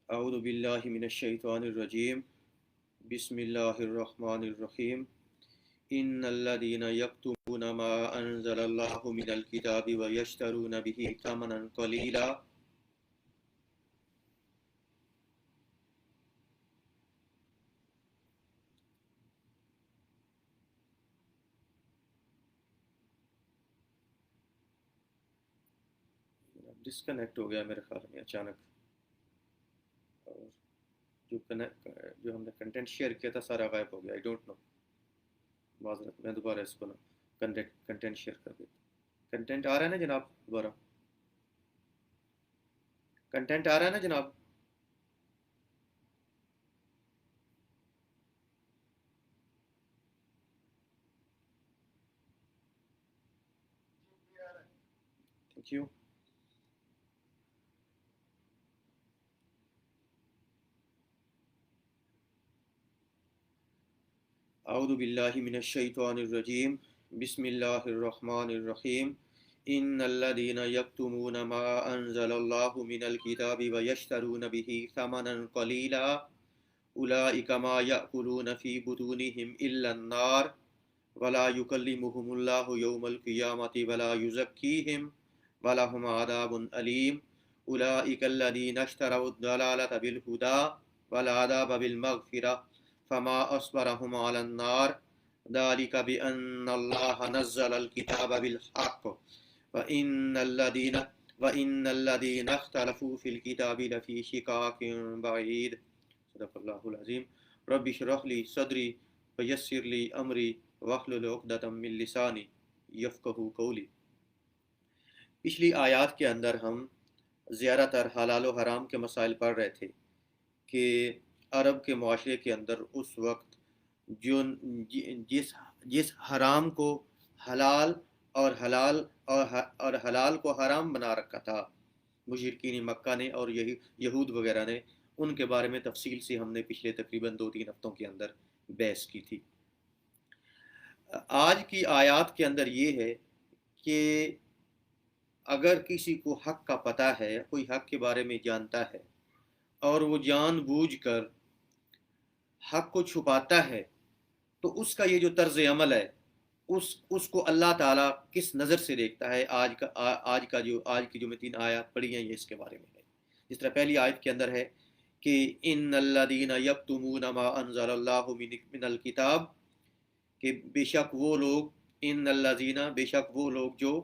اعوذ باللہ من الشیطان الرجیم بسم اللہ الرحمن الرحیم ان الذين يكتمون ما انزل الله من الكتاب ويشترون به ثمنا قليلا ڈسکنیکٹ ہو گیا میرے خیال میں اچانک، اور جو ہم نے کنٹینٹ شیئر کیا تھا سارا غائب ہو گیا. آئی ڈونٹ نو، معذرت، میں دوبارہ اس کو نا کنٹینٹ شیئر کر دیتا. کنٹینٹ آ رہا ہے نا جناب؟ دوبارہ کنٹینٹ آ رہا ہے نا جناب؟ Thank you. اعوذ باللہ من الشیطان الرجیم بسم اللہ الرحمن الرحیم ان الذين يكتمون ما انزل الله من الكتاب ويشترون به ثمنا قليلا اولئك ما يأكلون في بطونهم الا النار ولا يكلمهم الله يوم القيامة ولا يزكيهم ولهم عذاب أليم أولئك الذين اشتروا الضلالة بالهدى والعذاب بالمغفرة فما أصبرهم على النار ذلك بأن الله نزل الكتاب بالحق وإن الذين وإن الذين اختلفوا في الكتاب لفي شقاق بعيد. صدق الله العظيم. رب اشرح لي صدري ويسر لي أمري واحلل عقدۃ من لسانی یفقہوا قولی. پچھلی آیات کے اندر ہم زیادہ تر حلال و حرام کے مسائل پڑھ رہے تھے کہ عرب کے معاشرے کے اندر اس وقت جو جس حرام کو حلال اور حلال کو حرام بنا رکھا تھا مشرکین مکہ نے اور یہود وغیرہ نے، ان کے بارے میں تفصیل سے ہم نے پچھلے تقریباً 2-3 ہفتوں کے اندر بحث کی تھی. آج کی آیات کے اندر یہ ہے کہ اگر کسی کو حق کا پتہ ہے، کوئی حق کے بارے میں جانتا ہے اور وہ جان بوجھ کر حق کو چھپاتا ہے، تو اس کا یہ جو طرز عمل ہے اس کو اللہ تعالیٰ کس نظر سے دیکھتا ہے. آج کی جو میں 3 آیات پڑھی ہیں یہ اس کے بارے میں ہے. جس طرح پہلی آیت کے اندر ہے کہ ان الذین یکتمون ما انزل اللہ من الکتاب، کہ بے شک وہ لوگ، ان الذین، بے شک وہ لوگ جو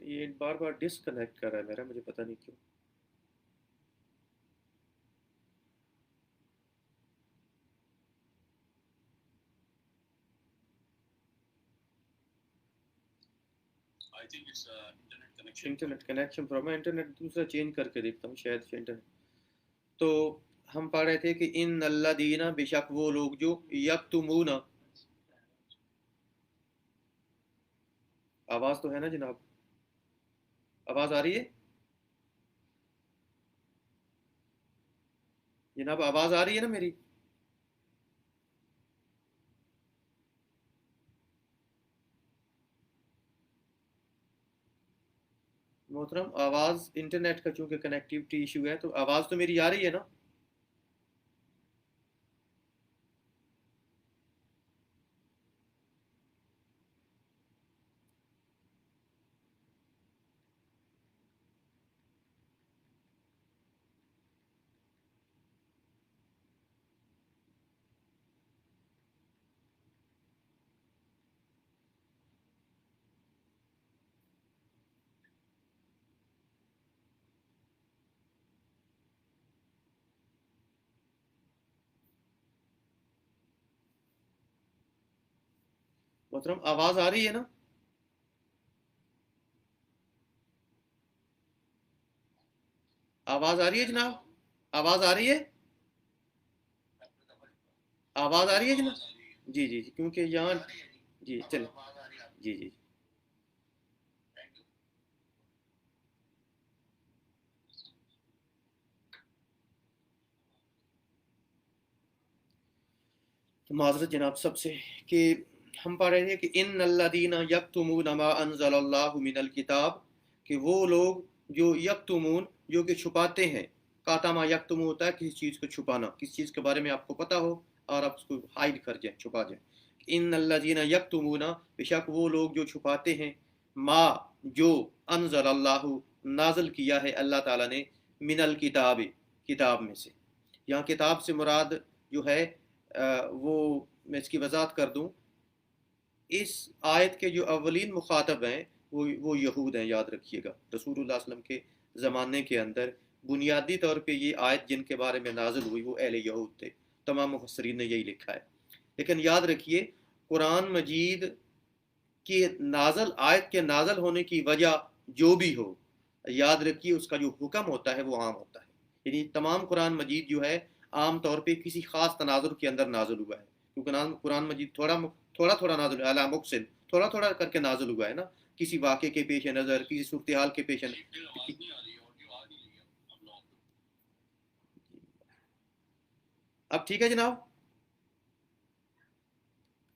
یہ بار بار ڈسکنیکٹ کر رہا ہے میرا، مجھے پتہ نہیں کیوں. Internet connection problem. میں انٹرنیٹ دوسرا چینج کر کے دیکھتا ہوں، شاید سے انٹرنیٹ. تو ہم پڑھ رہے تھے کہ ان الذین، بے شک وہ لوگ جو یکتمون، آواز تو ہے نا جناب؟ آواز آ رہی ہے جناب؟ آواز آ رہی ہے نا میری؟ محترم، آواز انٹرنیٹ کا چونکہ کنیکٹیوٹی ایشو ہے تو آواز تو میری آ رہی ہے نا؟ محترم آواز آ رہی ہے نا؟ آواز آ رہی ہے جناب؟ آواز آ رہی ہے؟ آواز آ رہی ہے جناب؟ جی جی جی، کیونکہ یہاں، جی چلیں، جی جی. تو معذرت جناب سب سے کہ ہم پڑھ رہے تھے کہ ان الذین یکتمون ما انزل اللہ من الکتاب، کہ وہ لوگ جو یکتمون جو کہ چھپاتے ہیں، کاتما یکتم ہوتا ہے کسی چیز کو چھپانا، کسی چیز کے بارے میں آپ کو پتہ ہو اور آپ اس کو ہائڈ کر جائیں، چھپا جائیں. ان الذین یکتمون، بے شک وہ لوگ جو چھپاتے ہیں، ما جو انزل اللہ نازل کیا ہے اللہ تعالیٰ نے، من الکتاب کتاب میں سے. یہاں کتاب سے مراد جو ہے وہ میں اس کی وضاحت کر دوں. اس آیت کے جو اولین مخاطب ہیں وہ یہود ہیں، یاد رکھیے گا. رسول اللہ صلی اللہ علیہ وسلم کے زمانے کے اندر بنیادی طور پہ یہ آیت جن کے بارے میں نازل ہوئی وہ اہل یہود تھے. تمام مفسرین نے یہی لکھا ہے. لیکن یاد رکھیے قرآن مجید کی نازل آیت کے نازل ہونے کی وجہ جو بھی ہو، یاد رکھیے اس کا جو حکم ہوتا ہے وہ عام ہوتا ہے. یعنی تمام قرآن مجید جو ہے عام طور پہ کسی خاص تناظر کے اندر نازل ہوا ہے، کیونکہ قرآن مجید تھوڑا نازل ہے، مقصد تھوڑا کر کے نازل ہوا ہے نا، کسی واقعے کے پیش نظر، کسی صورتحال کے پیش نظر. اب ٹھیک ہے جناب،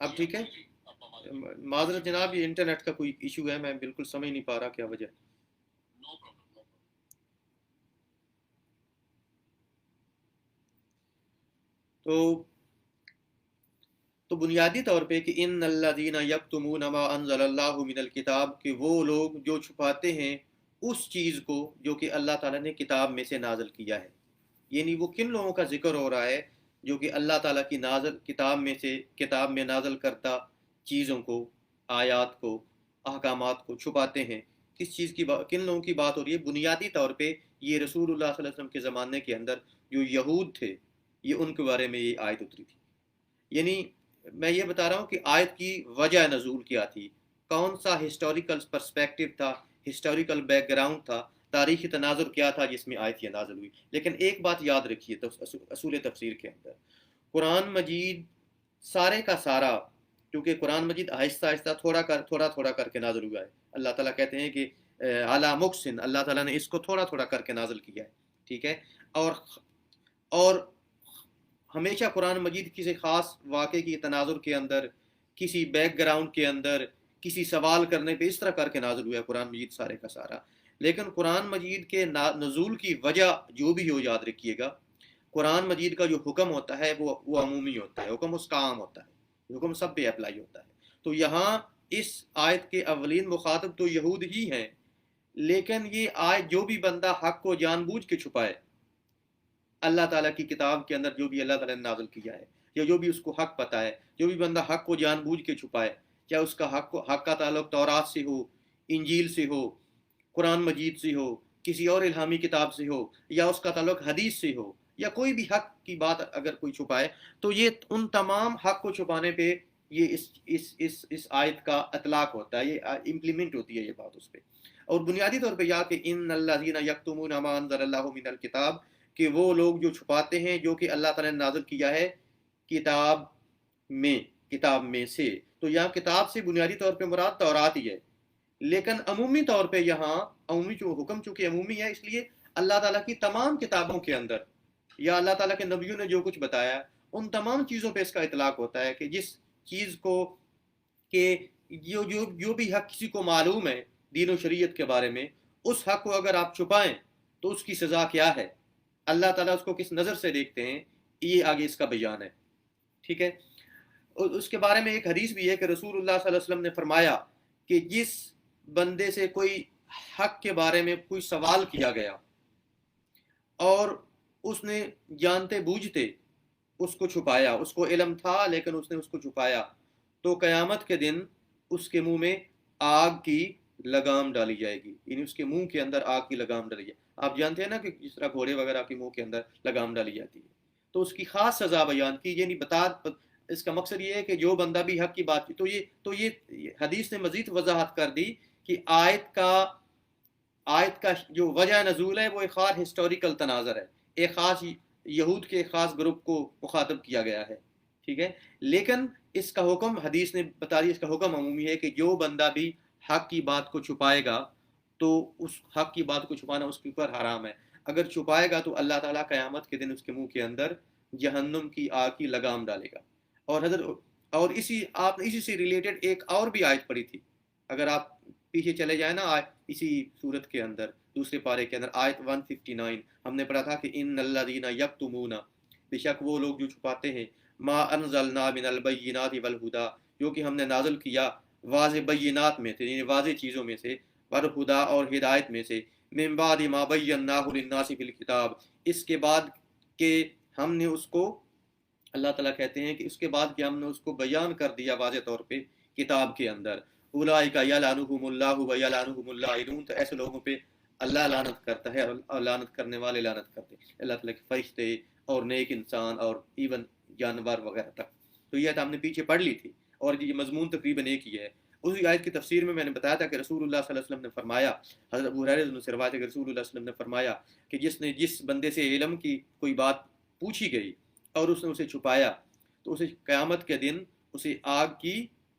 اب ٹھیک ہے. معذرت جناب، یہ انٹرنیٹ کا کوئی ایشو ہے، میں بالکل سمجھ نہیں پا رہا کیا وجہ. تو بنیادی طور پہ کہ ان الذین یکتمون ما انزل اللہ من الکتاب، کہ وہ لوگ جو چھپاتے ہیں اس چیز کو جو کہ اللہ تعالیٰ نے کتاب میں سے نازل کیا ہے. یعنی وہ کن لوگوں کا ذکر ہو رہا ہے جو کہ اللہ تعالیٰ کی نازل کتاب میں نازل کرتا چیزوں کو، آیات کو، احکامات کو چھپاتے ہیں. کس چیز کی کن لوگوں کی بات ہو رہی ہے؟ بنیادی طور پہ یہ رسول اللہ صلی اللہ علیہ وسلم کے زمانے کے اندر جو یہود تھے، یہ ان کے بارے میں یہ آیت اتری تھی. یعنی میں یہ بتا رہا ہوں کہ آیت کی وجہ نزول کیا تھی، کون سا ہسٹوریکل پرسپیکٹو تھا، ہسٹوریکل بیک گراؤنڈ تھا، تاریخی تناظر کیا تھا جس میں آیت یہ نازل ہوئی. لیکن ایک بات یاد رکھیے اصول تفسیر کے اندر، قرآن مجید سارے کا سارا، کیونکہ قرآن مجید آہستہ آہستہ تھوڑا کر کے نازل ہوا ہے. اللہ تعالیٰ کہتے ہیں کہ اعلیٰ مقسن، اللہ تعالیٰ نے اس کو تھوڑا کر کے نازل کیا ہے. ٹھیک ہے. اور ہمیشہ قرآن مجید کسی خاص واقعے کی تناظر کے اندر، کسی بیک گراؤنڈ کے اندر، کسی سوال کرنے پہ اس طرح کر کے نازل ہوا ہے قرآن مجید سارے کا سارا. لیکن قرآن مجید کے نزول کی وجہ جو بھی ہو، یاد رکھیے گا قرآن مجید کا جو حکم ہوتا ہے وہ عمومی ہوتا ہے، حکم اس کا عام ہوتا ہے، حکم سب پہ اپلائی ہوتا ہے. تو یہاں اس آیت کے اولین مخاطب تو یہود ہی ہیں، لیکن یہ آیت جو بھی بندہ حق کو جان بوجھ کے چھپائے، اللہ تعالیٰ کی کتاب کے اندر جو بھی اللہ تعالیٰ نے نازل کیا ہے، یا جو بھی اس کو حق پتہ ہے، جو بھی بندہ حق کو جان بوجھ کے چھپائے، چاہے اس کا حق کا تعلق تورات سے ہو، انجیل سے ہو، قرآن مجید سے ہو، کسی اور الہامی کتاب سے ہو، یا اس کا تعلق حدیث سے ہو، یا کوئی بھی حق کی بات اگر کوئی چھپائے، تو یہ ان تمام حق کو چھپانے پہ یہ اس آیت کا اطلاق ہوتا ہے، یہ امپلیمنٹ ہوتی ہے یہ بات اس پہ. اور بنیادی طور پہ یا کہ ان الذین یکتمون ما انزل اللہ من الکتاب، کہ وہ لوگ جو چھپاتے ہیں جو کہ اللہ تعالیٰ نے نازل کیا ہے کتاب میں سے. تو یہاں کتاب سے بنیادی طور پہ مراد تورات ہی ہے، لیکن عمومی طور پہ یہاں حکم چونکہ عمومی ہے، اس لیے اللہ تعالیٰ کی تمام کتابوں کے اندر یا اللہ تعالیٰ کے نبیوں نے جو کچھ بتایا ان تمام چیزوں پہ اس کا اطلاق ہوتا ہے کہ جس چیز کو کہ جو بھی حق کسی کو معلوم ہے دین و شریعت کے بارے میں، اس حق کو اگر آپ چھپائیں تو اس کی سزا کیا ہے، اللہ تعالیٰ اس کو کس نظر سے دیکھتے ہیں، یہ آگے اس کا بیان ہے. ٹھیک ہے. اور اس کے بارے میں ایک حدیث بھی ہے کہ رسول اللہ صلی اللہ علیہ وسلم نے فرمایا کہ جس بندے سے کوئی حق کے بارے میں کوئی سوال کیا گیا اور اس نے جانتے بوجھتے اس کو چھپایا، اس کو علم تھا لیکن اس نے اس کو چھپایا، تو قیامت کے دن اس کے منہ میں آگ کی لگام ڈالی جائے گی. یعنی اس کے منہ کے اندر آگ کی لگام ڈالی جائے. آپ جانتے ہیں نا کہ جس طرح گھوڑے وغیرہ کے منہ کے اندر لگام ڈالی جاتی ہے، تو اس کی خاص سزا بیان کی. یعنی اس کا مقصد یہ ہے کہ جو بندہ بھی حق کی بات کی، تو یہ حدیث نے مزید وضاحت کر دی کہ آیت کا جو وجہ نزول ہے وہ ایک خاص ہسٹوریکل تناظر ہے، ایک خاص یہود کے ایک خاص گروپ کو مخاطب کیا گیا ہے. ٹھیک ہے. لیکن اس کا حکم حدیث نے بتا دیا، اس کا حکم عمومی ہے کہ جو بندہ بھی حق کی بات کو چھپائے گا تو اس حق کی بات کو چھپانا اس کے اوپر حرام ہے. اگر چھپائے گا تو اللہ تعالیٰ قیامت کے دن اس کے منہ کے اندر جہنم کی آگ کی لگام ڈالے گا. اور حضرت اور آپ نے اسی سے ریلیٹڈ ایک اور بھی آیت پڑھی تھی، اگر آپ پیچھے چلے جائیں نا اسی صورت کے اندر دوسرے پارے کے اندر آیت 159 ہم نے پڑھا تھا کہ ان الذین یکتمون، بے شک وہ لوگ جو چھپاتے ہیں، ما انزلنا من البینات والہدا، جو کہ ہم نے نازل کیا واضح بینات میں سے، یعنی واضح چیزوں میں سے، والہدا اور ہدایت میں سے، من بعد ما بیناہ للناس فی الکتاب، اس کے بعد کہ ہم نے اس کو، اللہ تعالیٰ کہتے ہیں کہ اس کے بعد کہ ہم نے اس کو بیان کر دیا واضح طور پہ کتاب کے اندر، اولئک یلعنہم اللہ و یلعنہم اللاعنون، تو ایسے لوگوں پہ اللہ لعنت کرتا ہے اور لعنت کرنے والے لعنت کرتے ہیں، اللہ تعالیٰ کے فرشتے اور نیک انسان اور ایون جانور وغیرہ تک۔ تو یہ ہم نے پیچھے پڑھ لی تھی اور یہ مضمون تقریباً ایک ہی ہے۔ اسی آیت کی تفسیر میں نے بتایا تھا کہ رسول اللہ صلی اللہ علیہ وسلم نے فرمایا، حضرت ابو ہریرہ سے روایت ہے کہ رسول اللہ صلی اللہ علیہ وسلم نے فرمایا کہ جس بندے سے علم کی کوئی بات پوچھی گئی اور اس نے اسے چھپایا تو اسے قیامت کے دن اسے آگ کی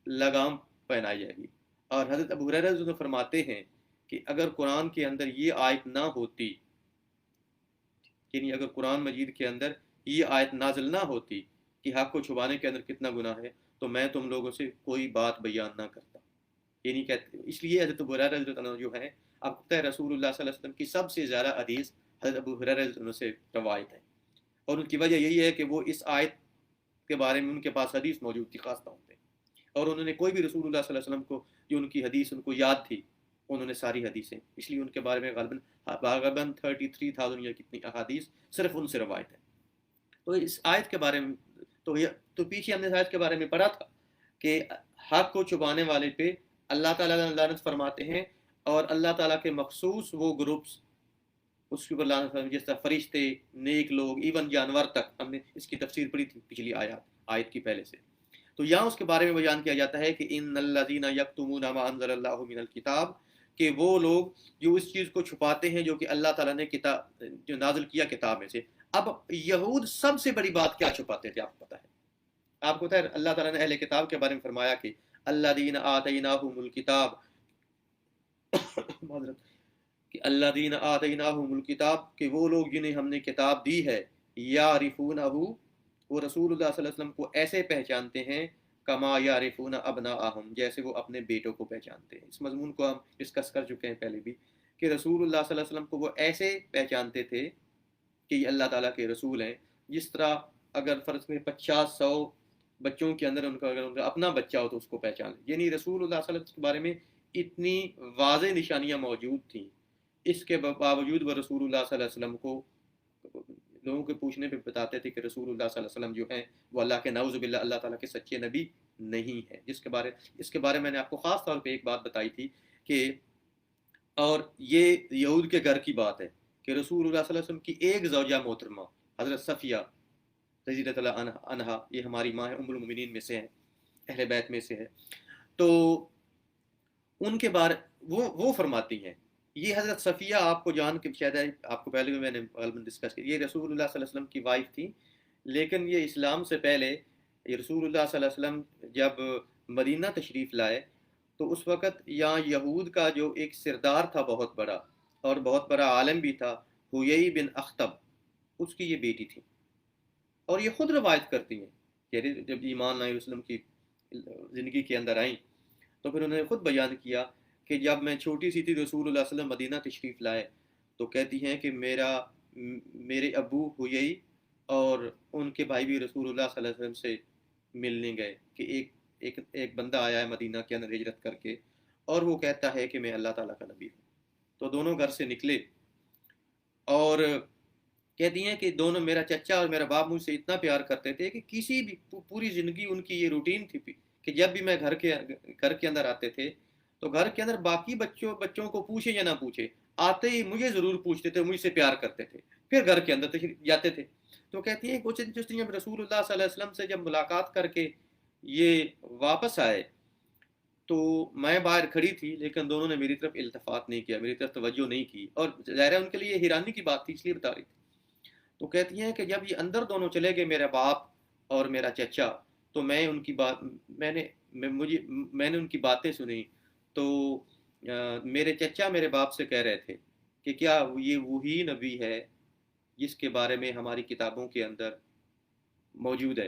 لگام پہنائی جائے گی۔ اور حضرت ابو ہریرہ رضی اللہ عنہ فرماتے ہیں کہ اگر قرآن کے اندر یہ آیت نہ ہوتی، یعنی اگر قرآن مجید کے اندر یہ آیت نازل نہ ہوتی کہ حق کو چھپانے کے اندر کتنا گناہ ہے، تو میں تم لوگوں سے کوئی بات بیان نہ کرتا۔ یعنی کہتے اس لیے حضرت ابو ہریرہ رضی اللہ عنہ جو ہے، آپ کو پتہ ہے رسول اللہ صلی اللہ علیہ وسلم کی سب سے زیادہ حدیث حضرت ابو ہریرہ رضی اللہ عنہ سے روایت ہے، اور ان کی وجہ یہی ہے کہ وہ اس آیت کے بارے میں ان کے پاس حدیث موجود تھی خاص طور پہ، اور انہوں نے کوئی بھی رسول اللہ صلی اللہ علیہ وسلم کو جو ان کی حدیث ان کو یاد تھی، انہوں نے ساری حدیثیں، اس لیے ان کے بارے میں غالباً 33,000 یا کتنی احادیث صرف ان سے روایت ہے۔ تو اس آیت کے بارے میں تو پیچھے ہم نے اس آیت کے بارے میں پڑھا تھا کہ حق کو چھپانے والے پہ اللہ تعالیٰ لعنت فرماتے ہیں، اور اللہ تعالیٰ کے مخصوص وہ گروپس اس کے اوپر لعنت فرماتے ہیں، جس طرح فرشتے، نیک لوگ، ایون جانور تک۔ ہم نے اس کی تفسیر پڑھی تھی پچھلی آیت کی پہلے سے۔ تو یہاں اس کے بارے میں بیان کیا جاتا ہے کہ ان الذین یکتمون ما انزل اللہ من الکتاب، کہ وہ لوگ جو اس چیز کو چھپاتے ہیں جو کہ اللہ تعالیٰ نے کتاب جو نازل کیا کتاب میں سے۔ اب یہود سب سے بڑی بات کیا چھپاتے تھے، آپ کو پتہ ہے؟ آپ کو پتہ ہے اللہ تعالیٰ نے اہل کتاب کے بارے میں فرمایا کہ الذین آتیناہم الکتاب کہ الذین آتیناہم الکتاب، کہ وہ لوگ جنہیں ہم نے کتاب دی ہے، یعرفونہ، وہ رسول اللہ صلی اللہ علیہ وسلم کو ایسے پہچانتے ہیں، کما یعرفون ابناءہم، جیسے وہ اپنے بیٹوں کو پہچانتے ہیں۔ اس مضمون کو ہم ڈسکس کر چکے ہیں پہلے بھی کہ رسول اللہ صلی اللہ علیہ وسلم کو وہ ایسے پہچانتے تھے کہ یہ اللہ تعالیٰ کے رسول ہیں، جس طرح اگر فرض میں 50-100 بچوں کے اندر ان کا اپنا بچہ ہو تو اس کو پہچان لیں۔ یعنی رسول اللہ صلی اللہ علیہ وسلم کے بارے میں اتنی واضح نشانیاں موجود تھیں، اس کے باوجود وہ رسول اللہ صلی اللہ علیہ وسلم کو لوگوں کے پوچھنے پہ بتاتے تھے کہ رسول اللہ صلی اللہ علیہ وسلم جو ہیں وہ اللہ کے نعوذ باللہ اللہ تعالیٰ کے سچے نبی نہیں ہے۔ اس کے بارے میں نے آپ کو خاص طور پہ ایک بات بتائی تھی کہ، اور یہ یہود کے گھر کی بات ہے کہ رسول اللہ صلی اللہ علیہ وسلم کی ایک زوجہ محترمہ حضرت صفیہ رضی اللہ عنہا، یہ ہماری ماں ہے، ام المؤمنین میں سے ہے، اہل بیت میں سے ہے، تو ان کے بارے وہ فرماتی ہیں، یہ حضرت صفیہ آپ کو جان کے شاید آپ کو پہلے بھی میں نے غالباً ڈسکس کیا، یہ رسول اللہ صلی اللہ علیہ وسلم کی وائف تھی، لیکن یہ اسلام سے پہلے یہ رسول اللہ صلی اللہ علیہ وسلم جب مدینہ تشریف لائے تو اس وقت یہاں یہود کا جو ایک سردار تھا بہت بڑا اور بہت بڑا عالم بھی تھا، حیی بن اخطب، اس کی یہ بیٹی تھی، اور یہ خود روایت کرتی ہیں کہ جب ایمان علیہ وسلم کی زندگی کے اندر آئیں تو پھر انہوں نے خود بیان کیا کہ جب میں چھوٹی سی تھی رسول اللہ صلی اللہ علیہ وسلم مدینہ تشریف لائے تو کہتی ہیں کہ میرے ابو حیی اور ان کے بھائی بھی رسول اللہ صلی اللہ علیہ وسلم سے ملنے گئے کہ ایک بندہ آیا ہے مدینہ کے اندر ہجرت کر کے، اور وہ کہتا ہے کہ میں اللہ تعالیٰ کا نبی ہوں۔ تو دونوں گھر سے نکلے اور کہتی ہیں کہ دونوں، میرا چچا اور میرا باپ مجھ سے اتنا پیار کرتے تھے کہ کسی بھی پوری زندگی ان کی یہ روٹین تھی کہ جب بھی میں گھر کے اندر آتے تھے تو گھر کے اندر باقی بچوں کو پوچھے یا نہ پوچھے، آتے ہی مجھے ضرور پوچھتے تھے، مجھ سے پیار کرتے تھے، پھر گھر کے اندر جاتے تھے۔ تو کہتی ہیں کچھ جب رسول اللہ صلی اللہ علیہ وسلم سے جب ملاقات کر کے یہ واپس آئے تو میں باہر کھڑی تھی، لیکن دونوں نے میری طرف التفات نہیں کیا، میری طرف توجہ نہیں کی، اور ظاہر ہے ان کے لیے حیرانی کی بات تھی، اس لیے بتا رہی تھی۔ تو کہتی ہیں کہ جب یہ اندر دونوں چلے گئے، میرا باپ اور میرا چچا، تو میں نے ان کی باتیں سنی، تو میرے چچا میرے باپ سے کہہ رہے تھے کہ کیا یہ وہی نبی ہے جس کے بارے میں ہماری کتابوں کے اندر موجود ہے؟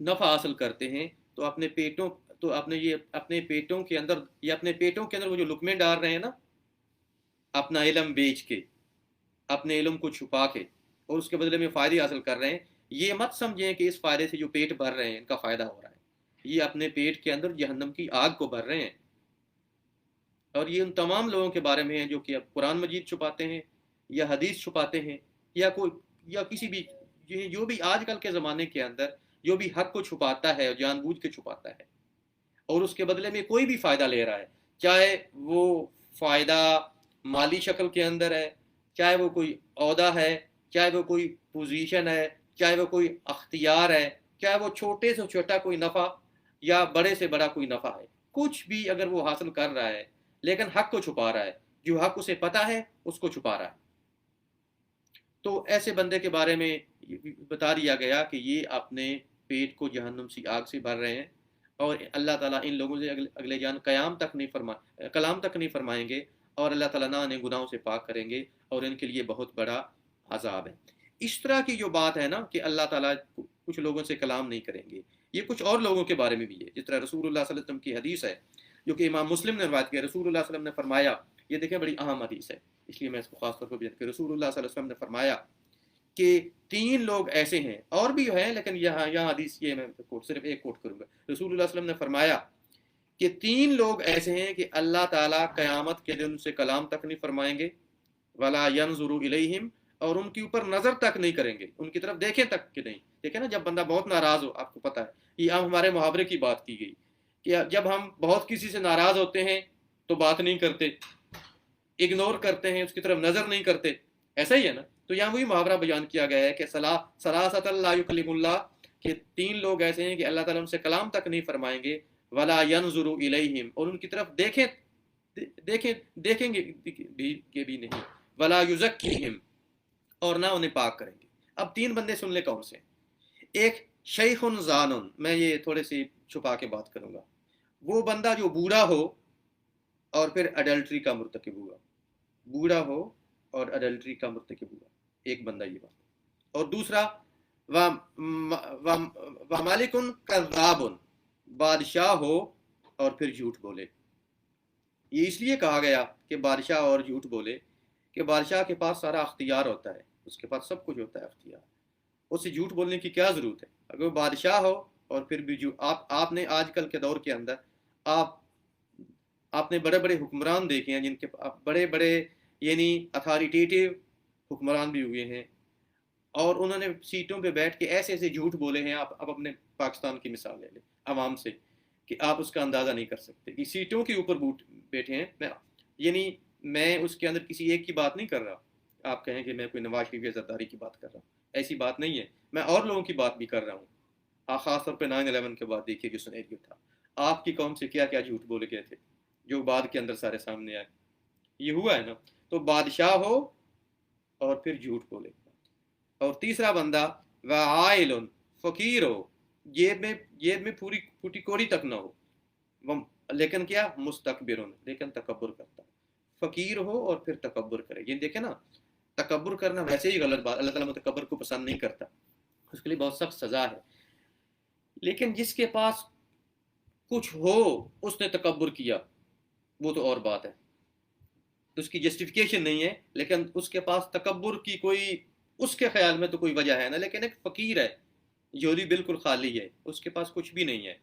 نفع حاصل کرتے ہیں تو اپنے پیٹوں کے اندر وہ جو لقمے ڈال رہے ہیں نا، اپنا علم بیچ کے، اپنے علم کو چھپا کے، اور اس کے بدلے میں فائدے حاصل کر رہے ہیں، یہ مت سمجھیں کہ اس فائدے سے جو پیٹ بھر رہے ہیں ان کا فائدہ ہو رہا ہے، یہ اپنے پیٹ کے اندر جہنم کی آگ کو بھر رہے ہیں۔ اور یہ ان تمام لوگوں کے بارے میں ہے جو کہ اب قرآن مجید چھپاتے ہیں یا حدیث چھپاتے ہیں، یا کسی بھی جو بھی آج کل کے زمانے کے اندر جو بھی حق کو چھپاتا ہے اور جان بوجھ کے چھپاتا ہے اور اس کے بدلے میں کوئی بھی فائدہ لے رہا ہے، چاہے وہ فائدہ مالی شکل کے اندر ہے، چاہے وہ کوئی عہدہ ہے، چاہے وہ کوئی پوزیشن ہے، چاہے وہ کوئی اختیار ہے، چاہے وہ چھوٹے سے چھوٹا کوئی نفع یا بڑے سے بڑا کوئی نفع ہے، کچھ بھی اگر وہ حاصل کر رہا ہے لیکن حق کو چھپا رہا ہے، جو حق اسے پتہ ہے اس کو چھپا رہا ہے، تو ایسے بندے کے بارے میں بتا دیا گیا کہ یہ اپنے پیٹ کو جہنم سی آگ سے بھر رہے ہیں، اور اللہ تعالیٰ ان لوگوں سے اگلے جان کلام تک نہیں فرمائیں گے، اور اللہ تعالیٰ نہ انہیں گناہوں سے پاک کریں گے، اور ان کے لیے بہت بڑا عذاب ہے۔ اس طرح کی جو بات ہے نا کہ اللہ تعالیٰ کچھ لوگوں سے کلام نہیں کریں گے، یہ کچھ اور لوگوں کے بارے میں بھی ہے، جس طرح رسول اللہ صلی اللہ علیہ وسلم کی حدیث ہے جو کہ امام مسلم نے روایت کی ہے۔ رسول اللہ صلی اللہ علیہ وسلم نے فرمایا، یہ دیکھیں بڑی اہم حدیث ہے اس لیے میں اس کو خاص طور پر بیان کروں، رسول اللہ صلی اللہ علیہ وسلم نے فرمایا کہ 3 لوگ ایسے ہیں، اور بھی ہیں لیکن یہاں حدیث یہ میں صرف ایک کوٹ کروں گا۔ رسول اللہ صلی اللہ علیہ وسلم نے فرمایا کہ 3 لوگ ایسے ہیں کہ اللہ تعالیٰ قیامت کے دن سے کلام تک نہیں فرمائیں گے، ولا ينظر الیہم، اور ان کے اوپر نظر تک نہیں کریں گے، ان کی طرف دیکھیں تک کہ نہیں۔ دیکھیں نا، جب بندہ بہت ناراض ہو، آپ کو پتہ ہے یہ ہمارے محاورے کی بات کی گئی کہ جب ہم بہت کسی سے ناراض ہوتے ہیں تو بات نہیں کرتے، اگنور کرتے ہیں، اس کی طرف نظر نہیں کرتے، ایسا ہی ہے نا۔ تو یہاں وہی محاورہ بیان کیا گیا ہے کہ ثلاثۃ لا یکلم اللہ، کہ 3 لوگ ایسے ہیں کہ اللہ تعالیٰ ان سے کلام تک نہیں فرمائیں گے، ولا ينظر الیہم، اور ان کی طرف دیکھیں گے بھی نہیں، ولا یزکیہم، اور نہ انہیں پاک کریں گے۔ اب 3 بندے سن لے کون سے؟ ایک شیخ زانن، میں یہ تھوڑے سی چھپا کے بات کروں گا، وہ بندہ جو بوڑھا ہو اور پھر اڈلٹری کا مرتکب ہوا، بوڑھا ہو اور اڈلٹری کا مرتکب ہوا، ایک بندہ یہ بات۔ اور دوسرا وَمَلِكٌ كَذَّابٌ، بادشاہ ہو اور پھر جھوٹ بولے۔ یہ اس لیے کہا گیا کہ بادشاہ اور جھوٹ بولے کہ بادشاہ کے پاس سارا اختیار ہوتا ہے، اس کے پاس سب کچھ ہوتا ہے اختیار، اسے جھوٹ بولنے کی کیا ضرورت ہے؟ اگر وہ بادشاہ ہو اور پھر بھی آپ نے آج کل کے دور کے اندر آپ نے بڑے بڑے حکمران دیکھے ہیں، جن کے بڑے بڑے یعنی اتھارٹیٹیو حکمران بھی ہوئے ہیں، اور انہوں نے سیٹوں پہ بیٹھ کے ایسے ایسے جھوٹ بولے ہیں۔ آپ اپنے پاکستان کی مثال لے لیں عوام سے، کہ آپ اس کا اندازہ نہیں کر سکتے کہ سیٹوں کے اوپر بیٹھے ہیں۔ یعنی میں اس کے اندر کسی ایک کی بات نہیں کر رہا، آپ کہیں کہ میں کوئی نواز شریف یا زرداری کی بات کر رہا ہوں، ایسی بات نہیں ہے، میں اور لوگوں کی بات بھی کر رہا ہوں۔ خاص طور پہ 9/11 کے بعد دیکھیے جو سینیریو تھا، آپ کی قوم سے کیا کیا جھوٹ بولے گئے تھے جو بعد کے اندر سارے سامنے آئے، یہ ہوا ہے نا۔ تو بادشاہ ہو اور پھر جھوٹ بولے۔ اور تیسرا بندہ وعائل، فقیر ہو، جیب میں پوری پھوٹی کوڑی تک نہ ہو، لیکن کیا مستکبر، لیکن تکبر کرتا، فقیر ہو اور پھر تکبر کرے۔ یہ دیکھیں نا، تکبر کرنا ویسے ہی غلط بات، اللہ تعالیٰ متکبر کو پسند نہیں کرتا، اس کے لیے بہت سخت سزا ہے۔ لیکن جس کے پاس کچھ ہو اس نے تکبر کیا، وہ تو اور بات ہے، اس کی جسٹیفیکیشن نہیں ہے، لیکن اس کے پاس تکبر کی کوئی، اس کے خیال میں تو کوئی وجہ ہے نا۔ لیکن ایک فقیر ہے، جولی بالکل خالی ہے، اس کے پاس کچھ بھی نہیں ہے،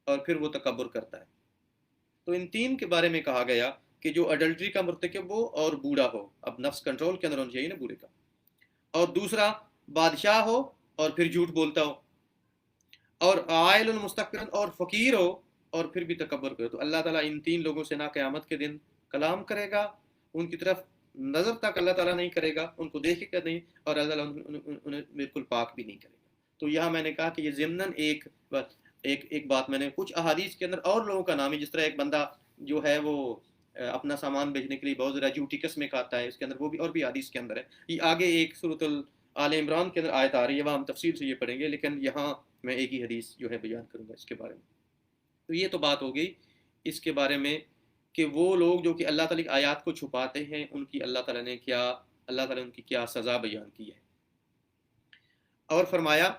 اور پھر وہ تکبر کرتا ہے۔ تو ان 3 کے بارے میں کہا گیا کہ جو اڈلٹری کا مرتکب ہو اور بوڑھا ہو، اب نفس کنٹرول کے اندر ہونا چاہیے نا بوڑھے کا، اور دوسرا بادشاہ ہو اور پھر جھوٹ بولتا ہو، اور عائل المستکبر، اور فقیر ہو اور پھر بھی تکبر کرے۔ تو اللہ تعالیٰ ان 3 لوگوں سے نہ قیامت کے دن کلام کرے گا، ان کی طرف نظر تک اللہ تعالیٰ نہیں کرے گا، ان کو دیکھے گا نہیں، اور اللہ تعالیٰ انہیں بالکل پاک بھی نہیں کرے گا۔ تو یہاں میں نے کہا کہ یہ ضمناً ایک بات میں نے کچھ احادیث کے اندر اور لوگوں کا نام ہے، جس طرح ایک بندہ جو ہے وہ اپنا سامان بیچنے کے لیے بہت زیادہ جھوٹی قسمیں کھاتا ہے، اس کے اندر وہ بھی اور بھی حدیث کے اندر ہے۔ یہ آگے ایک سورۃ آل عمران کے اندر آیت آ رہی ہے، وہاں ہم تفصیل سے یہ پڑھیں گے، لیکن یہاں میں ایک ہی حدیث جو ہے بیان کروں گا اس کے بارے میں۔ تو یہ تو بات ہو گئی اس کے بارے میں کہ وہ لوگ جو کہ اللہ تعالیٰ کی آیات کو چھپاتے ہیں، ان کی اللہ تعالیٰ نے ان کی کیا سزا بیان کی ہے۔ اور فرمایا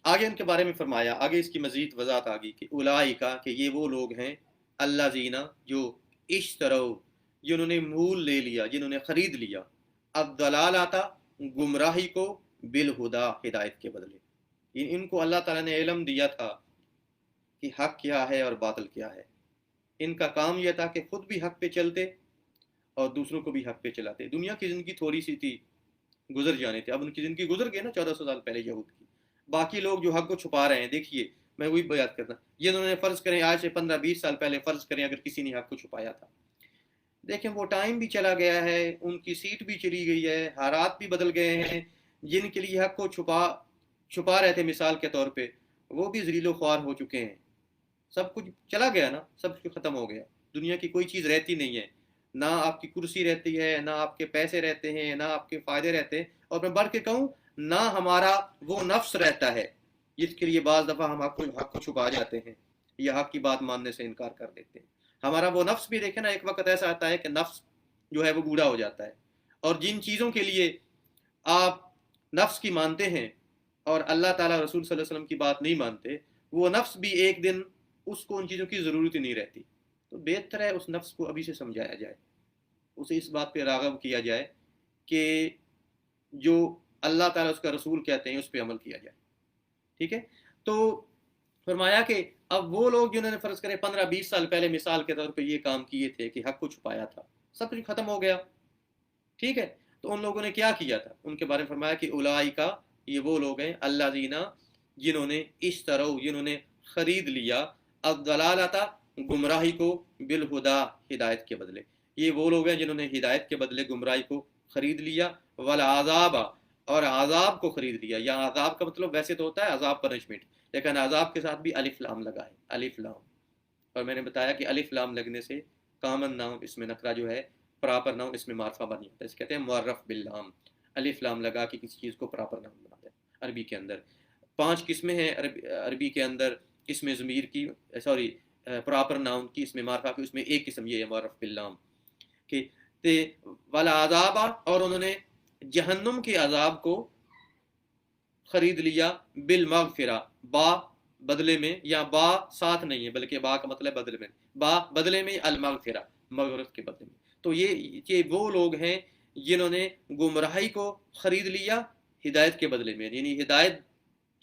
آگے ان کے بارے میں فرمایا، آگے اس کی مزید وضاحت آ گئی کہ اولئک کہ یہ وہ لوگ ہیں، الذین جو اشتروا جنہوں نے مول لے لیا، جنہوں نے خرید لیا، الضلالۃ گمراہی کو، بالہدا ہدایت کے بدلے. ان کو اللہ تعالیٰ نے علم دیا تھا کہ حق کیا ہے اور باطل کیا ہے. ان کا کام یہ تھا کہ خود بھی حق پہ چلتے اور دوسروں کو بھی حق پہ چلاتے. دنیا کی زندگی تھوڑی سی تھی، گزر جانے تھے. اب ان کی زندگی گزر گئی نا 1400 سال پہلے یہود کی. باقی لوگ جو حق کو چھپا رہے ہیں، دیکھیے میں وہی بیان کرتا ہوں، یہ انہوں نے فرض کریں آج سے 15-20 سال پہلے فرض کریں اگر کسی نے حق کو چھپایا تھا، دیکھیں وہ ٹائم بھی چلا گیا ہے، ان کی سیٹ بھی چلی گئی ہے، حالات بھی بدل گئے ہیں. جن کے لیے حق کو چھپا رہے تھے مثال کے طور پہ، وہ بھی ذلیل و خوار ہو چکے ہیں. سب کچھ چلا گیا نا، سب کچھ ختم ہو گیا. دنیا کی کوئی چیز رہتی نہیں ہے، نہ آپ کی کرسی رہتی ہے، نہ آپ کے پیسے رہتے ہیں، نہ آپ کے فائدے رہتے ہیں، اور میں بڑھ کے کہوں نہ ہمارا وہ نفس رہتا ہے جس کے لیے بعض دفعہ ہم حق کو چھپا جاتے ہیں یا حق کی بات ماننے سے انکار کر دیتے ہیں. ہمارا وہ نفس بھی دیکھیں نا، ایک وقت ایسا آتا ہے کہ نفس جو ہے وہ بوڑھا ہو جاتا ہے، اور جن چیزوں کے لیے آپ نفس کی مانتے ہیں اور اللہ تعالیٰ رسول صلی اللہ علیہ وسلم کی بات نہیں مانتے، وہ نفس بھی ایک دن اس کو ان چیزوں کی ضرورت ہی نہیں رہتی. تو بہتر ہے اس نفس کو ابھی سے سمجھایا جائے، اسے اس بات پہ راغب کیا جائے کہ جو اللہ تعالیٰ اس کا رسول کہتے ہیں اس پہ عمل کیا جائے. ٹھیک ہے. تو فرمایا کہ اب وہ لوگ جنہوں نے فرض کرے 15-20 سال پہلے مثال کے طور پہ یہ کام کیے تھے کہ حق کو چھپایا تھا، سب کچھ ختم ہو گیا. ٹھیک ہے. تو ان لوگوں نے کیا کیا تھا، ان کے بارے میں فرمایا کہ اولئک یہ وہ لوگ ہیں، الذین جنہوں نے اشتروا جنہوں نے خرید لیا، الضلالۃ گمراہی کو، بالہدا ہدایت کے بدلے. یہ وہ لوگ ہیں جنہوں نے ہدایت کے بدلے گمراہی کو خرید لیا، والعذاب اور عذاب کو خرید لیا. یا عذاب کا مطلب ویسے تو ہوتا ہے عذاب پنشمنٹ، لیکن عذاب کے ساتھ بھی الف لام لگا ہے، الف لام. اور میں نے بتایا کہ الف لام لگنے سے کامن ناؤن اس میں نکرہ جو ہے پراپر ناؤن اس میں معرفہ بن جاتا ہے، اس کہتے ہیں معرف باللام. الف لام لگا کے کسی چیز کو پراپر ناؤن بناتا ہے. عربی کے اندر 5 قسمیں ہیں، عربی کے اندر اس میں ضمیر کی، سوری پراپر ناؤن کی، اس میں معرفہ کی، اس میں ایک قسم یہ ہے معرف باللام کہ والا عذاب، اور انہوں نے جہنم کے عذاب کو خرید لیا، بالمغفرہ با بدلے میں، یا با ساتھ نہیں ہے بلکہ با کا مطلب بدلے میں، با بدلے میں، المغفرہ مغفرت کے بدلے میں. تو یہ وہ لوگ ہیں جنہوں نے گمراہی کو خرید لیا ہدایت کے بدلے میں، یعنی ہدایت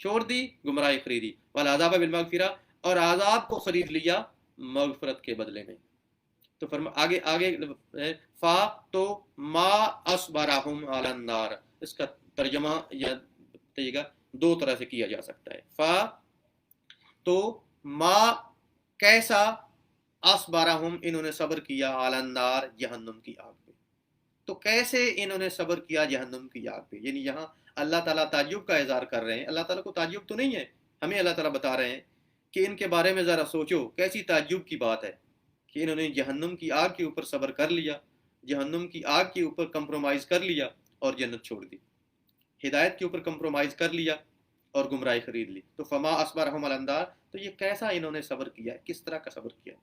چھوڑ دی، گمراہی خریدی. والعذاب بالمغفرہ، اور عذاب کو خرید لیا مغفرت کے بدلے میں. تو آگے فا تو ما اصبرہم علی النار، اس کا ترجمہ یا دو طرح سے کیا جا سکتا ہے. فا تو ما کیسا، اصبرہم انہوں نے صبر کیا، علی النار جہنم کی آگ پہ. تو کیسے انہوں نے صبر کیا جہنم کی آگ پہ، یعنی یہاں اللہ تعالیٰ تعجب کا اظہار کر رہے ہیں. اللہ تعالیٰ کو تعجب تو نہیں ہے، ہمیں اللہ تعالیٰ بتا رہے ہیں کہ ان کے بارے میں ذرا سوچو، کیسی تعجب کی بات ہے کہ انہوں نے جہنم کی آگ کے اوپر صبر کر لیا، جہنم کی آگ کے اوپر کمپرومائز کر لیا اور جنت چھوڑ دی، ہدایت کے اوپر کمپرومائز کر لیا اور گمراہی خرید لی. تو فما اصبرہم علی النار، تو یہ کیسا انہوں نے صبر کیا ہے، کس طرح کا صبر کیا.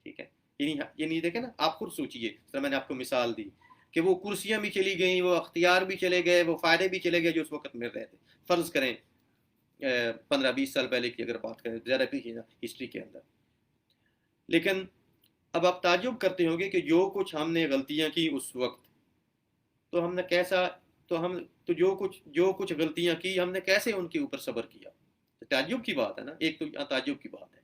ٹھیک ہے. یعنی دیکھیں نا، آپ خود سوچئے، میں نے آپ کو مثال دی کہ وہ کرسیاں بھی چلی گئیں، وہ اختیار بھی چلے گئے، وہ فائدے بھی چلے گئے جو اس وقت مل رہے تھے. فرض کریں 15-20 سال پہلے کی اگر بات کریں، زیادہ ہسٹری کے اندر. لیکن اب آپ تعجب کرتے ہوں گے کہ جو کچھ ہم نے غلطیاں کی اس وقت، تو ہم نے کیسا، تو جو کچھ غلطیاں کی ہم نے کیسے ان کے اوپر صبر کیا. تعجب کی بات ہے نا، ایک تو تعجب کی بات ہے.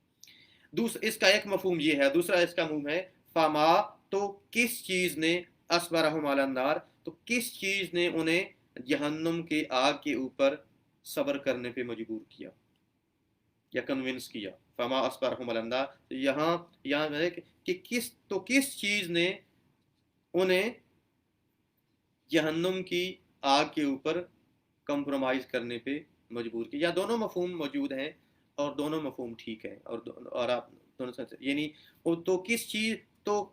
اس کا ایک مفہوم یہ ہے، دوسرا اس کا مفہوم ہے فما تو کس چیز نے، اصبرہم علی النار تو کس چیز نے انہیں جہنم کے آگ کے اوپر صبر کرنے پہ مجبور کیا یا کنونس کیا. فما اصبرہم علی النار، یہاں ہے کہ کس چیز نے انہیں جہنم کی آگ کے اوپر کمپرومائز کرنے پہ مجبور کیا. یا دونوں مفہوم موجود ہیں اور دونوں مفہوم ٹھیک ہے، اور آپ دونوں یعنی تو کس چیز، تو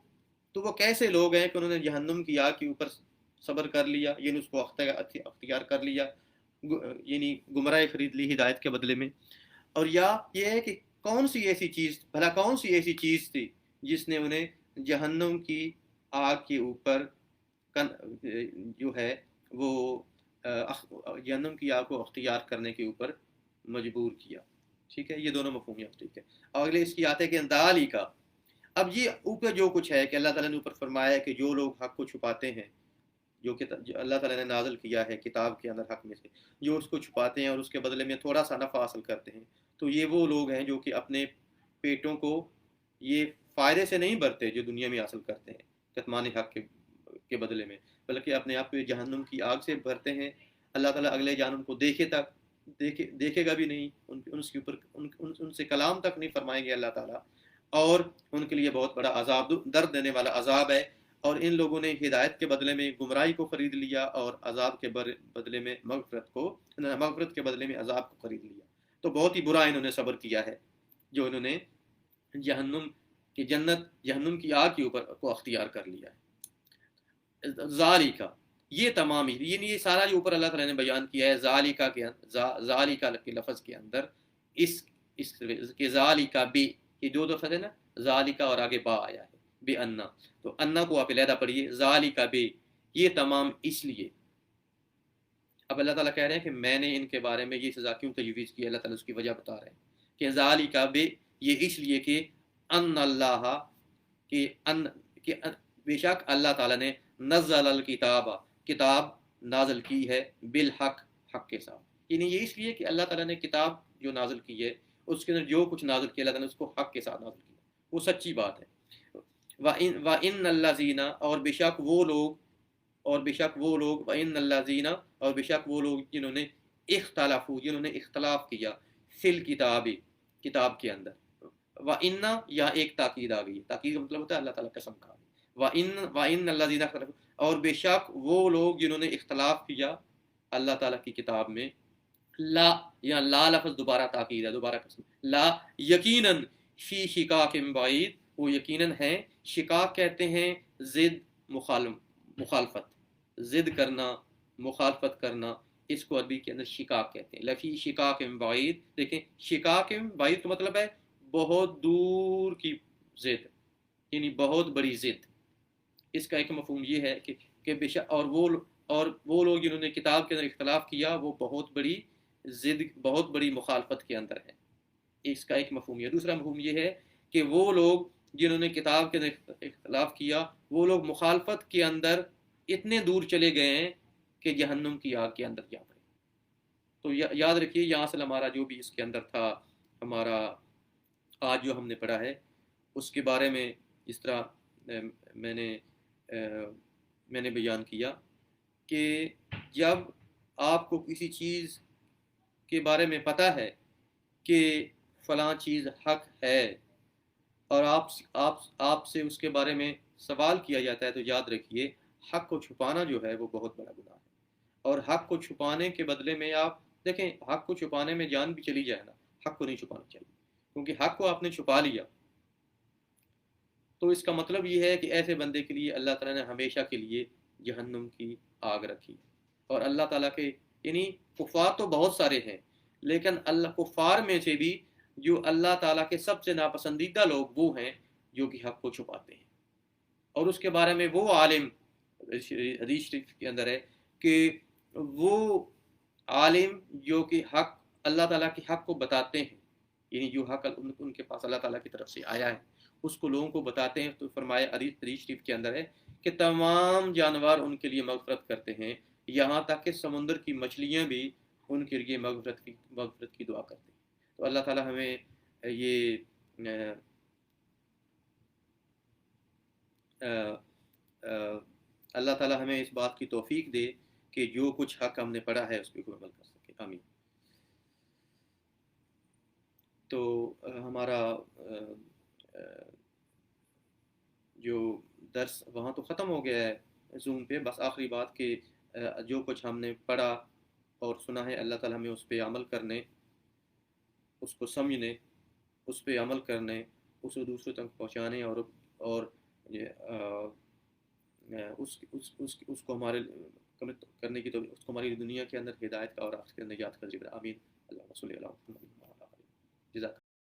وہ کیسے لوگ ہیں کہ انہوں نے جہنم کی آگ کے اوپر صبر کر لیا، یعنی اس کو اختیار کر لیا، یعنی گمراہی خرید لی ہدایت کے بدلے میں. اور یا یہ ہے کہ کون سی ایسی چیز تھی جس نے انہیں جہنم کی آگ کے اوپر جو ہے وہ جہنم کی آگ کو اختیار کرنے کے اوپر مجبور کیا. ٹھیک ہے, یہ دونوں مفہوم یہاں ٹھیک ہے. اور اگلے اس کی آتے ہیں کہ ذالی کا. اب یہ اوپر جو کچھ ہے کہ اللہ تعالیٰ نے اوپر فرمایا ہے کہ جو لوگ حق کو چھپاتے ہیں, جو اللہ تعالیٰ نے نازل کیا ہے کتاب کے اندر حق میں سے, جو اس کو چھپاتے ہیں اور اس کے بدلے میں تھوڑا سا نفع حاصل کرتے ہیں, تو یہ وہ لوگ ہیں جو کہ اپنے پیٹوں کو یہ فائدے سے نہیں بھرتے جو دنیا میں حاصل کرتے ہیں کتمان حق کے بدلے میں, بلکہ اپنے آپ کو جہنم کی آگ سے بھرتے ہیں. اللہ تعالیٰ اگلے جان ان کو دیکھے گا بھی نہیں, ان سے کلام تک نہیں فرمائیں گے اللہ تعالیٰ, اور ان کے لیے بہت بڑا عذاب, درد دینے والا عذاب ہے. اور ان لوگوں نے ہدایت کے بدلے میں گمراہی کو خرید لیا اور عذاب کے بدلے میں مغفرت کے بدلے میں عذاب کو خرید لیا. تو بہت ہی برا انہوں نے صبر کیا ہے جو انہوں نے جہنم کی آگ کے اوپر کو اختیار کر لیا ہے. ذالکا, یہ تمام یہ سارا جو اوپر اللہ تعالیٰ نے بیان کیا ہے ذالکا کے لفظ کے اندر اس کے ذالکا بے, یہ دو لفظ ہے نا, ذالکا اور آگے با آیا ہے بے انا, تو انا کو آپ علیحدہ پڑھیے, ذالکا بے, یہ تمام اس لیے. اب اللہ تعالیٰ کہہ رہے ہیں کہ میں نے ان کے بارے میں یہ سزا کیوں تجویز کی, اللہ تعالیٰ اس کی وجہ بتا رہے ہیں کہ ذالکا بے, یہ اس لیے کہ ان اللہ کہ بے شک اللہ تعالیٰ نے نزل الکتاب, کتاب نازل کی ہے, بالحق, حق کے ساتھ. یعنی یہ اس لیے کہ اللہ تعالیٰ نے کتاب جو نازل کی ہے اس کے اندر جو کچھ نازل کیا اللہ تعالیٰ نے اس کو حق کے ساتھ نازل کیا, وہ سچی بات ہے. وَإِنَّ الَّذِينَ, اور بے شک وہ لوگ, وَإِنَّ الَّذِينَ, اور بے شک وہ لوگ جنہوں نے اختلاف کیا, فی الکتاب, کتاب کے اندر. وَإِنَّ, یا ایک تاکید آ گئی, تاکید کا مطلب ہوتا ہے اللہ تعالیٰ قسم کھا. وَإِنَّ الَّذِينَ اخْتَلَفُوا, اور بے شک وہ لوگ جنہوں نے اختلاف کیا اللہ تعالیٰ کی کتاب میں. لا, یا لا لفظ دوبارہ تاکید ہے, دوبارہ قسم, لا یقیناً, فی شقاق بعید, وہ یقیناً ہیں, شقاق کہتے ہیں ضد, مخالفت, ضد کرنا, مخالفت کرنا, اس کو عربی کے اندر شقاق کہتے ہیں. لفی شقاق بعید, دیکھیں شقاق بعید کا مطلب ہے بہت دور کی ضد, یعنی بہت بڑی ضد. اس کا ایک مفہوم یہ ہے کہ بے شک, اور وہ لوگ جنہوں نے کتاب کے اندر اختلاف کیا وہ بہت بڑی ضد, بہت بڑی مخالفت کے اندر ہے. اس کا ایک مفہوم یہ. دوسرا مفہوم یہ ہے کہ وہ لوگ جنہوں نے کتاب کے اندر اختلاف کیا وہ لوگ مخالفت کے اندر اتنے دور چلے گئے ہیں کہ جہنم کی آگ کے اندر جا پڑے. تو یاد رکھیے یہاں سے ہمارا جو بھی اس کے اندر تھا, ہمارا آج جو ہم نے پڑھا ہے اس کے بارے میں جس طرح میں نے بیان کیا کہ جب آپ کو کسی چیز کے بارے میں پتہ ہے کہ فلاں چیز حق ہے اور آپ سے اس کے بارے میں سوال کیا جاتا ہے, تو یاد رکھیے حق کو چھپانا جو ہے وہ بہت بڑا گناہ ہے. اور حق کو چھپانے کے بدلے میں آپ دیکھیں, حق کو چھپانے میں جان بھی چلی جائے نا, حق کو نہیں چھپانا چاہیے, کیونکہ حق کو آپ نے چھپا لیا تو اس کا مطلب یہ ہے کہ ایسے بندے کے لیے اللہ تعالیٰ نے ہمیشہ کے لیے جہنم کی آگ رکھی. اور اللہ تعالیٰ کے یعنی کفار تو بہت سارے ہیں, لیکن اللہ کفار میں سے بھی جو اللہ تعالیٰ کے سب سے ناپسندیدہ لوگ وہ ہیں جو کہ حق کو چھپاتے ہیں. اور اس کے بارے میں وہ عالم, حدیث شریف کے اندر ہے کہ وہ عالم جو کہ حق, اللہ تعالیٰ کے حق کو بتاتے ہیں, یعنی جو حق ان کے پاس اللہ تعالیٰ کی طرف سے آیا ہے اس کو لوگوں کو بتاتے ہیں. تو فرمایا حدیث شریف کے اندر ہے کہ تمام جانور ان کے لیے مغفرت کرتے ہیں, یہاں تک کہ سمندر کی مچھلیاں بھی ان کے لیے مغفرت کی دعا کرتے ہیں. تو اللہ تعالیٰ ہمیں یہ اللہ تعالیٰ ہمیں اس بات کی توفیق دے کہ جو کچھ حق ہم نے پڑھا ہے اس پہ کوئی عمل کر سکے. آمین. تو ہمارا جو درس وہاں تو ختم ہو گیا ہے زوم پہ, بس آخری بات کہ جو کچھ ہم نے پڑھا اور سنا ہے اللہ تعالیٰ ہمیں اس پہ عمل کرنے, اس کو سمجھنے, اس پہ عمل کرنے, اس کو دوسروں تک پہنچانے اور اس کو ہمارے کرنے کی تو اس کو ہماری دنیا کے اندر ہدایت کا اور آخرت کے اندر نجات کا ذکر. آمین. اللہ صلی اللہ علیہ وسلم. جزاک